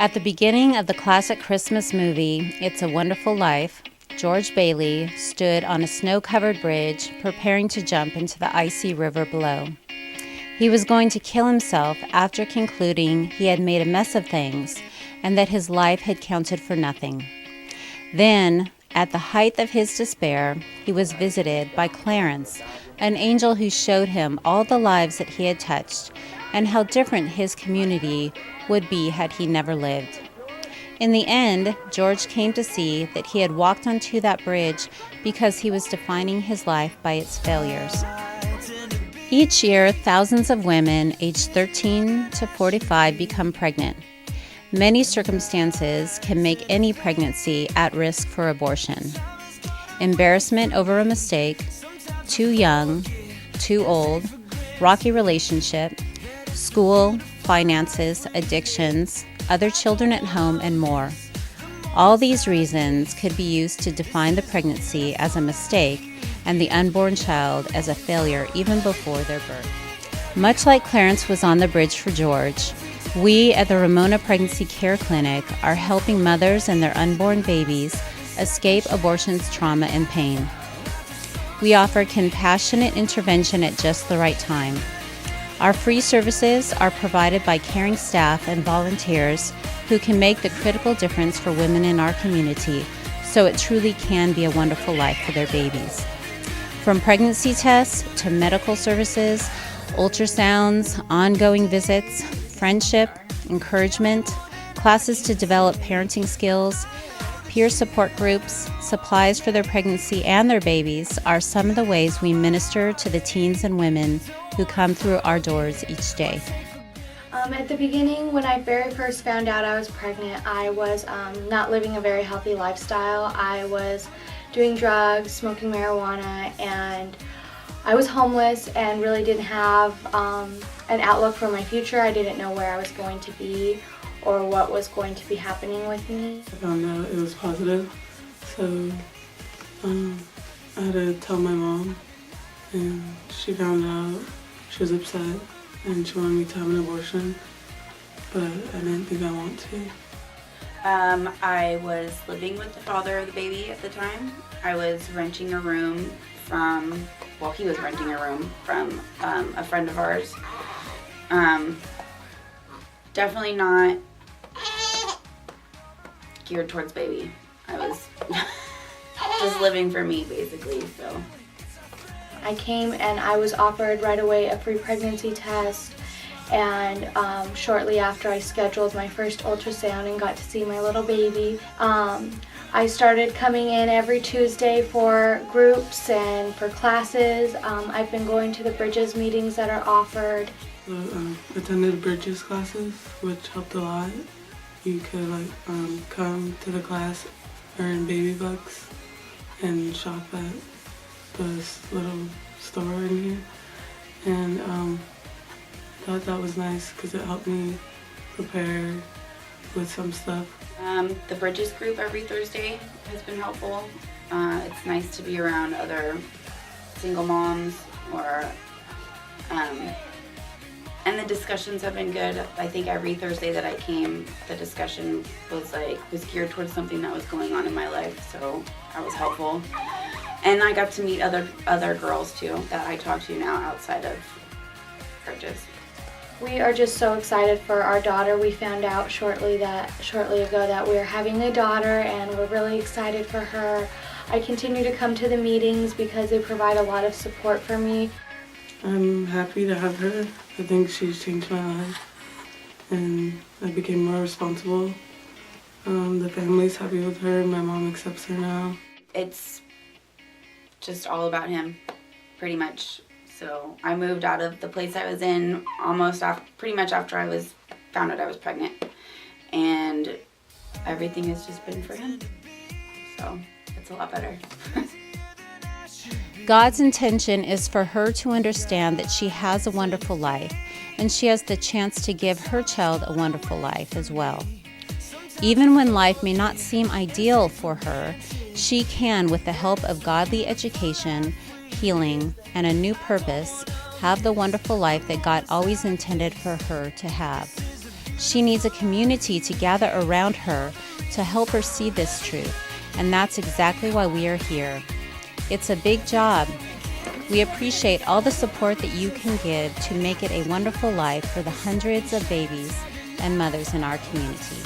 At the beginning of the classic Christmas movie, It's a Wonderful Life, George Bailey stood on a snow-covered bridge preparing to jump into the icy river below. He was going to kill himself after concluding he had made a mess of things and that his life had counted for nothing. Then, at the height of his despair, he was visited by Clarence, an angel who showed him all the lives that he had touched and how different his community would be had he never lived. In the end, George came to see that he had walked onto that bridge because he was defining his life by its failures. Each year, thousands of women aged 13 to 45 become pregnant. Many circumstances can make any pregnancy at risk for abortion. Embarrassment over a mistake, too young, too old, rocky relationship, school, finances, addictions, other children at home, and more. All these reasons could be used to define the pregnancy as a mistake and the unborn child as a failure even before their birth. Much like Clarence was on the bridge for George, we at the Ramona Pregnancy Care Clinic are helping mothers and their unborn babies escape abortion's trauma and pain. We offer compassionate intervention at just the right time. Our free services are provided by caring staff and volunteers who can make the critical difference for women in our community, so it truly can be a wonderful life for their babies. From pregnancy tests to medical services, ultrasounds, ongoing visits, friendship, encouragement, classes to develop parenting skills, peer support groups, supplies for their pregnancy and their babies are some of the ways we minister to the teens and women who come through our doors each day. At the beginning, when I very first found out I was pregnant, I was not living a very healthy lifestyle. I was doing drugs, smoking marijuana, and I was homeless and really didn't have an outlook for my future. I didn't know where I was going to be or what was going to be happening with me. I found out it was positive, so I had to tell my mom, and she found out. She was upset and she wanted me to have an abortion, but I didn't think I want to. I was living with the father of the baby at the time. I was renting a room from, well, he was renting a room from a friend of ours. Definitely not geared towards baby. I was just living for me, basically, so. I came and I was offered right away a free pregnancy test, and shortly after I scheduled my first ultrasound and got to see my little baby. I started coming in every Tuesday for groups and for classes. I've been going to the Bridges meetings that are offered. Attended Bridges classes, which helped a lot. You could come to the class, earn baby bucks, and shop at this little store in here, and thought that was nice because it helped me prepare with some stuff. The Bridges group every Thursday has been helpful. It's nice to be around other single moms, or and the discussions have been good. I think every Thursday that I came, the discussion was geared towards something that was going on in my life, so that was helpful. And I got to meet other girls too that I talk to now outside of Bridges. We are just so excited for our daughter. We found out shortly ago that we're having a daughter, and we're really excited for her. I continue to come to the meetings because they provide a lot of support for me. I'm happy to have her. I think she's changed my life, and I became more responsible. The family's happy with her, and my mom accepts her now. It's just all about him, pretty much. So I moved out of the place I was in pretty much after I found out I was pregnant, and everything has just been for him. So it's a lot better. God's intention is for her to understand that she has a wonderful life, and she has the chance to give her child a wonderful life as well. Even when life may not seem ideal for her, she can, with the help of godly education, healing, and a new purpose, have the wonderful life that God always intended for her to have. She needs a community to gather around her to help her see this truth, and that's exactly why we are here. It's a big job. We appreciate all the support that you can give to make it a wonderful life for the hundreds of babies and mothers in our community.